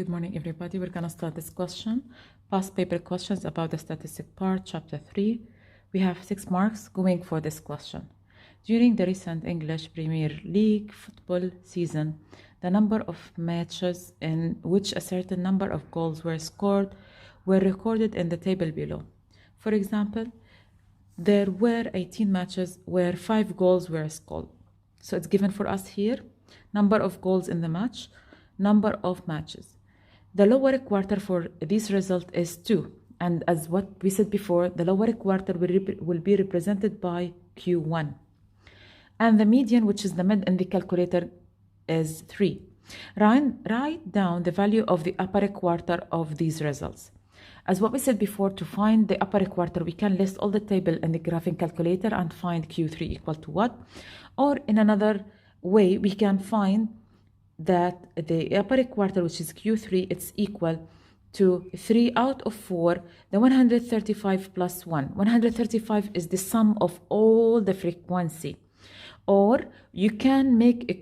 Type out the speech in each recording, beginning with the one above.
Good morning, everybody. We're going to start this question. Past paper questions about the statistic part, chapter 3. We have 6 marks going for this question. During the recent English Premier League football season, the number of matches in which a certain number of goals were scored were recorded in the table below. For example, there were 18 matches where 5 goals were scored. So it's given for us here, number of goals in the match, number of matches. The lower quarter for this result is 2. And as what we said before, the lower quarter will be represented by Q1. And the median, which is the mid in the calculator, is 3. Write down the value of the upper quarter of these results. As what we said before, to find the upper quarter, we can list all the table in the graphing calculator and find Q3 equal to what? Or in another way, we can find that the upper quarter, which is Q3, it's equal to 3 out of 4, the 135 plus 1. 135 is the sum of all the frequency. Or you can make a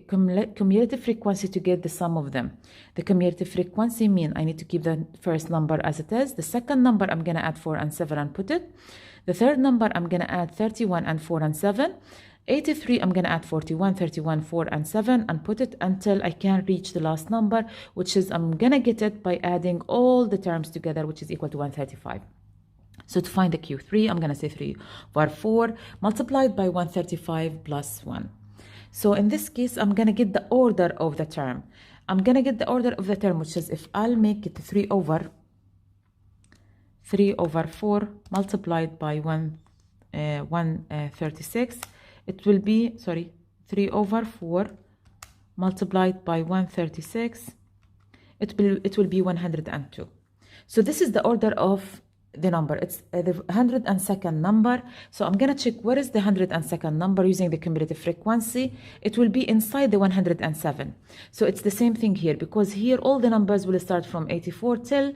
cumulative frequency to get the sum of them. The cumulative frequency means I need to keep the first number as it is. The second number, I'm going to add 4 and 7 and put it. The third number, I'm going to add 31 and 4 and 7. 83, I'm going to add 41, 31, 4 and 7 and put it until I can reach the last number, which is I'm going to get it by adding all the terms together, which is equal to 135. So to find the Q3, I'm going to say 3 over 4 multiplied by 135 plus 1. So in this case, I'm going to get the order of the term. I'm going to get the order of the term, which is if I'll make it 3 over 4 multiplied by 136, it will be, 3 over 4 multiplied by 136, it will be 102. So this is the order of the number. It's the 102nd number. So I'm going to check what is the 102nd number using the cumulative frequency. It will be inside the 107. So it's the same thing here, because here all the numbers will start from 84 till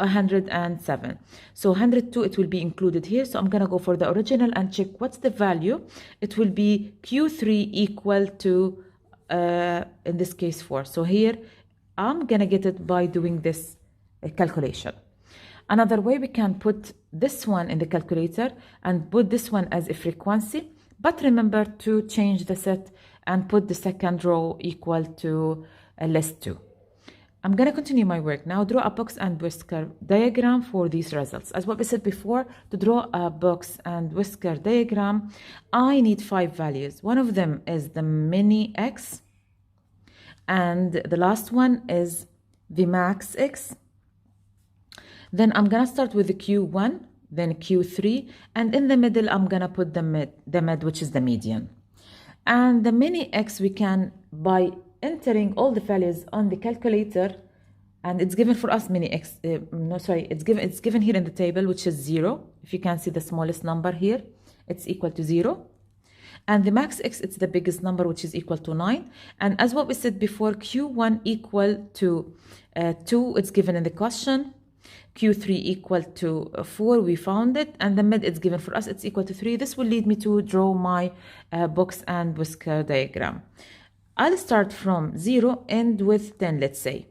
107. So 102, it will be included here. So I'm going to go for the original and check what's the value. It will be Q3 equal to, in this case, 4. So here, I'm going to get it by doing this calculation. Another way, we can put this one in the calculator and put this one as a frequency. But remember to change the set and put the second row equal to list 2. I'm going to continue my work now. Draw a box and whisker diagram for these results. As what we said before, to draw a box and whisker diagram, I need 5 values. One of them is the mini x, and the last one is the max x. Then I'm going to start with the Q1, then Q3, and in the middle, I'm going to put the mid, which is the median. And the mini x, we can, by entering all the values on the calculator, and it's given for us mini x, it's given here in the table, which is 0. If you can see the smallest number here, it's equal to 0. And the max x, it's the biggest number, which is equal to 9. And as what we said before, Q1 equal to 2, it's given in the question. Q3 equal to 4, we found it, and the mid it's given for us, it's equal to 3. This will lead me to draw my box and whisker diagram. I'll start from 0, end with 10, let's say.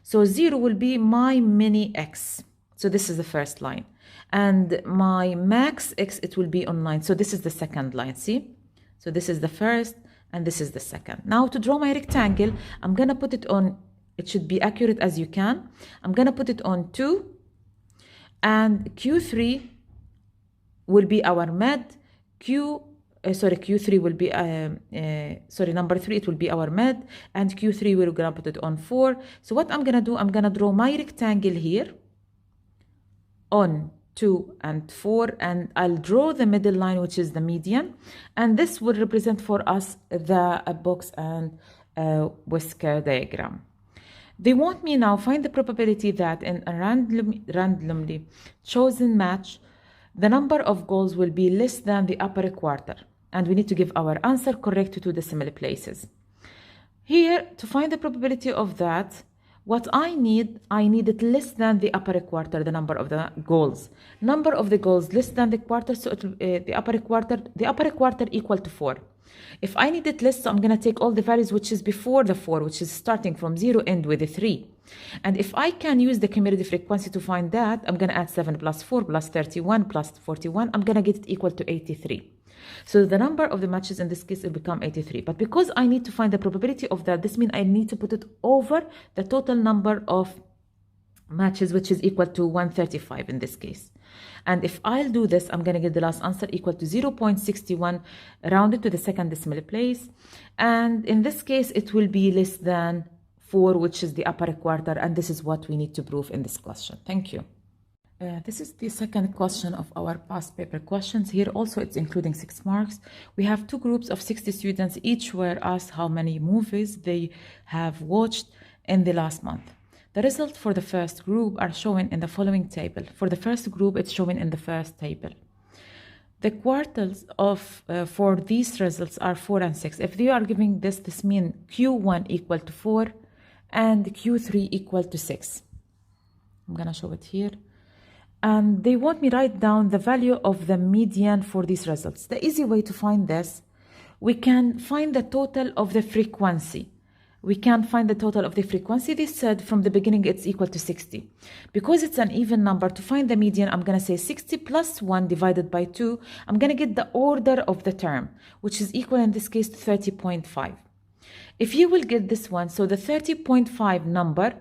So 0 will be my mini x. So this is the first line. And my max x, it will be on 9. So this is the second line, see? So this is the first, and this is the second. Now to draw my rectangle, I'm going to put it on, it should be accurate as you can. I'm going to put it on 2. And Q3 will be our mid. Q3 will be, number 3, it will be our mid. And Q3, we're going to put it on 4. So what I'm going to do, I'm going to draw my rectangle here on 2 and 4. And I'll draw the middle line, which is the median. And this will represent for us the box and whisker diagram. They want me now find the probability that in a randomly chosen match, the number of goals will be less than the upper quarter. And we need to give our answer correct to 2 decimal places. Here, to find the probability of that, what I need it less than the upper quarter, the number of the goals. Number of the goals less than the quarter, so it will, the upper quarter equal to 4. If I need it less, so I'm going to take all the values which is before the 4, which is starting from 0, end with a 3. And if I can use the cumulative frequency to find that, I'm going to add 7 plus 4 plus 31 plus 41. I'm going to get it equal to 83. So the number of the matches in this case will become 83. But because I need to find the probability of that, this means I need to put it over the total number of matches, which is equal to 135 in this case. And if I'll do this, I'm going to get the last answer equal to 0.61 rounded to the second decimal place. And in this case, it will be less than 4, which is the upper quarter. And this is what we need to prove in this question. Thank you. This is the second question of our past paper questions. Here also it's including 6 marks. We have 2 groups of 60 students. Each were asked how many movies they have watched in the last month. The results for the first group are shown in the following table. For the first group, it's shown in the first table. The quartiles for these results are 4 and 6. If they are giving this means Q1 equal to 4 and Q3 equal to 6. I'm going to show it here. And they want me to write down the value of the median for these results. The easy way to find this, we can find the total of the frequency. We can find the total of the frequency. They said from the beginning it's equal to 60. Because it's an even number, to find the median, I'm going to say 60 plus 1 divided by 2. I'm going to get the order of the term, which is equal in this case to 30.5. If you will get this one, so the 30.5 number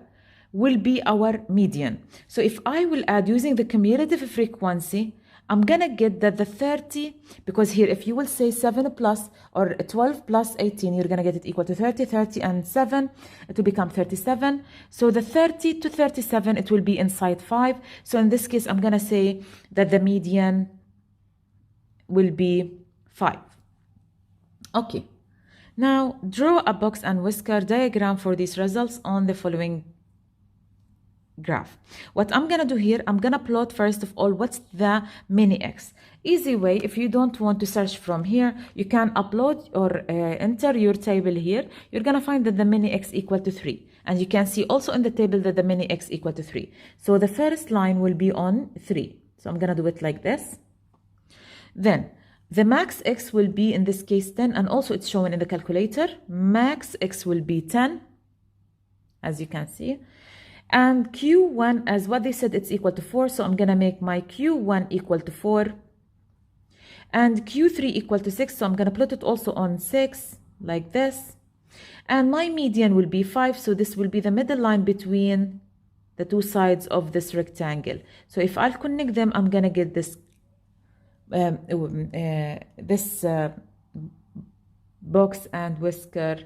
will be our median. So if I will add using the cumulative frequency, I'm going to get that the 30, because here if you will say 7 plus or 12 plus 18, you're going to get it equal to 30, 30 and 7, it will become 37. So the 30 to 37, it will be inside 5. So in this case, I'm going to say that the median will be 5. Okay. Now, draw a box and whisker diagram for these results on the following graph. What I'm going to do here, I'm going to plot first of all what's the mini x. Easy way, if you don't want to search from here, you can upload or enter your table here. You're going to find that the mini x equal to 3. And you can see also in the table that the mini x equal to 3. So the first line will be on 3. So I'm going to do it like this. Then the max x will be in this case 10, and also it's shown in the calculator. Max x will be 10, as you can see. And Q1, as what they said, it's equal to 4. So I'm going to make my Q1 equal to 4. And Q3 equal to 6. So I'm going to plot it also on 6, like this. And my median will be 5. So this will be the middle line between the two sides of this rectangle. So if I'll connect them, I'm going to get this, box and whisker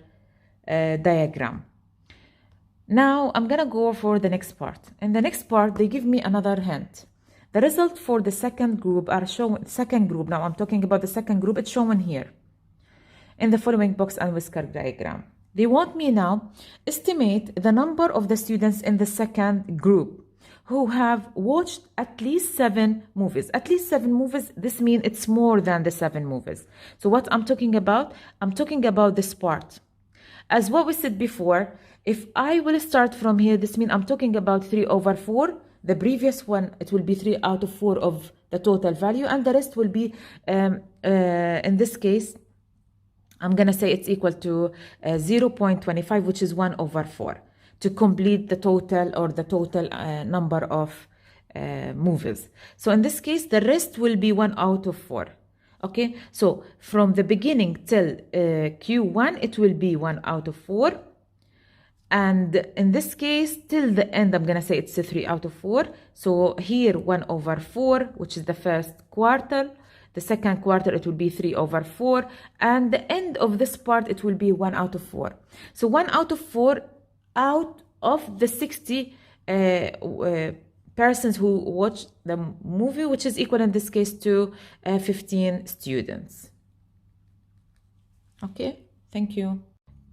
diagram. Now I'm gonna go for the next part. In the next part, they give me another hint. The result for the second group are shown. Now I'm talking about the second group. It's shown here in the following box and whisker diagram. They want me now estimate the number of the students in the second group who have watched at least 7 movies. At least 7 movies. This means it's more than the 7 movies. So what I'm talking about? I'm talking about this part. As what we said before, if I will start from here, this means I'm talking about 3 over 4. The previous one, it will be 3 out of 4 of the total value. And the rest will be, in this case, I'm going to say it's equal to 0.25, which is 1 over 4, to complete the total or the total number of movies. So in this case, the rest will be 1 out of 4. Okay, so from the beginning till Q1, it will be 1 out of 4. And in this case, till the end, I'm going to say it's a 3 out of 4. So here, 1 over 4, which is the first quarter. The second quarter, it will be 3 over 4. And the end of this part, it will be 1 out of 4. So 1 out of 4 out of the 60 persons who watched the movie, which is equal in this case to 15 students. Okay, thank you.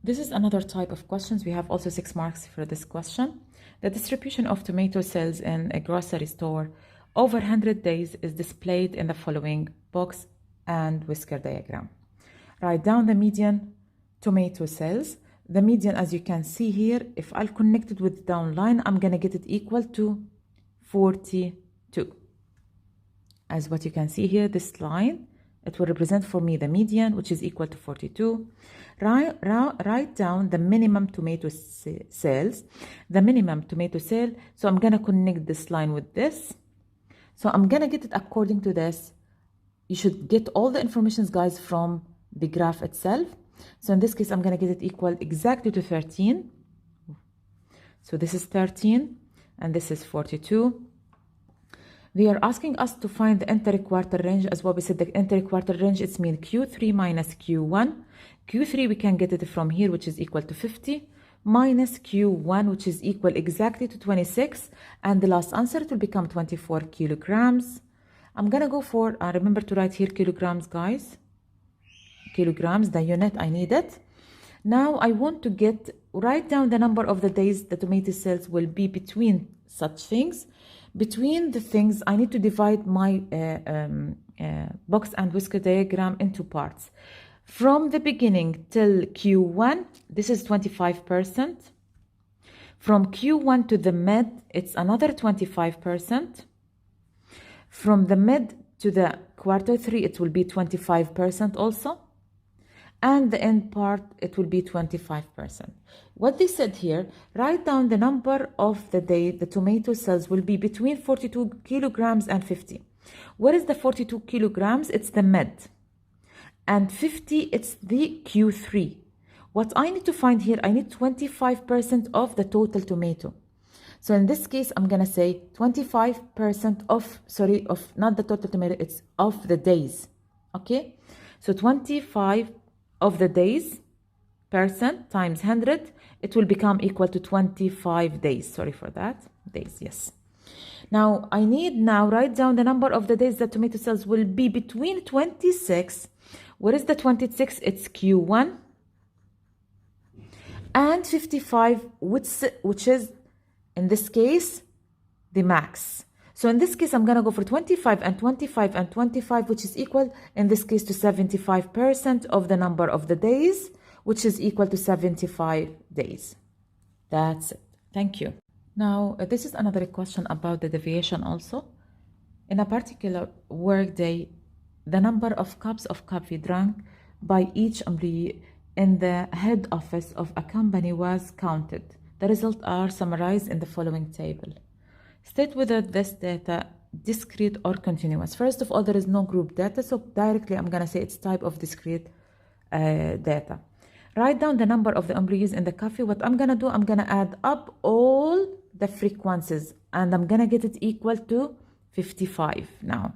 This is another type of questions. We have also 6 marks for this question. The distribution of tomato sales in a grocery store over 100 days is displayed in the following box and whisker diagram. Write down the median tomato sales. The median, as you can see here, if I'll connect it with the down line, I'm going to get it equal to 42. As what you can see here, this line it will represent for me the median, which is equal to 42. Write down the minimum tomato sales. The minimum tomato sale. So I'm going to connect this line with this. So I'm going to get it according to this. You should get all the information, guys, from the graph itself. So in this case, I'm going to get it equal exactly to 13. So this is 13 and this is 42. They are asking us to find the interquartile range. As what we said, the interquartile range, it's mean Q3 minus Q1. Q3, we can get it from here, which is equal to 50, minus Q1, which is equal exactly to 26. And the last answer, it will become 24 kilograms. I'm going to go for, remember to write here kilograms, guys. Kilograms, the unit, I need it. Now I want to write down the number of the days the tomato sales will be between such things. Between the things, I need to divide my box and whisker diagram into parts. From the beginning till Q1, this is 25%. From Q1 to the mid, it's another 25%. From the mid to the quarter 3, it will be 25% also. And the end part, it will be 25%. What they said here, write down the number of the day the tomato sales will be between 42 kilograms and 50. What is the 42 kilograms? It's the mid. And 50, it's the Q3. What I need to find here, I need 25% of the total tomato. So in this case, I'm going to say 25% of not the total tomato, it's of the days. Okay? So 25 of the days percent times 100, it will become equal to 25 days. Sorry for that. Days, yes. Now, I need write down the number of the days that tomato sales will be between 26. What is the 26? It's Q1. And 55, which is, in this case, the max. So in this case, I'm going to go for 25 and 25 and 25, which is equal, in this case, to 75% of the number of the days, which is equal to 75 days. That's it. Thank you. Now, this is another question about the deviation also. In a particular workday, the number of cups of coffee drunk by each employee in the head office of a company was counted. The results are summarized in the following table. State whether this data discrete or continuous. First of all, there is no group data, so directly I'm going to say it's type of discrete data. Write down the number of the employees in the cafe. What I'm going to do, I'm going to add up all the frequencies and I'm going to get it equal to 55 now.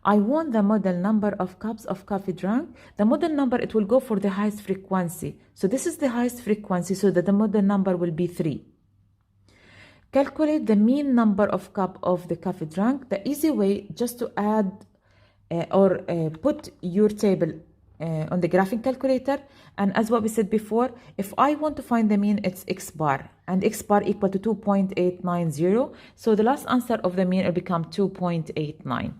I want the model number of cups of coffee drunk. The model number, it will go for the highest frequency. So this is the highest frequency, so that the model number will be 3. Calculate the mean number of cup of the coffee drunk. The easy way, just to add put your table on the graphing calculator. And as what we said before, if I want to find the mean, it's x bar. And x bar equal to 2.890. So the last answer of the mean will become 2.89.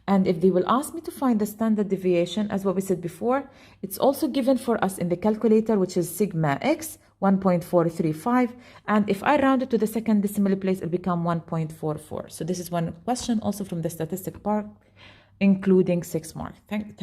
And if they will ask me to find the standard deviation, as what we said before, it's also given for us in the calculator, which is sigma x, 1.435. And if I round it to the second decimal place, it'll become 1.44. So this is one question also from the statistic part, including 6 marks. Thank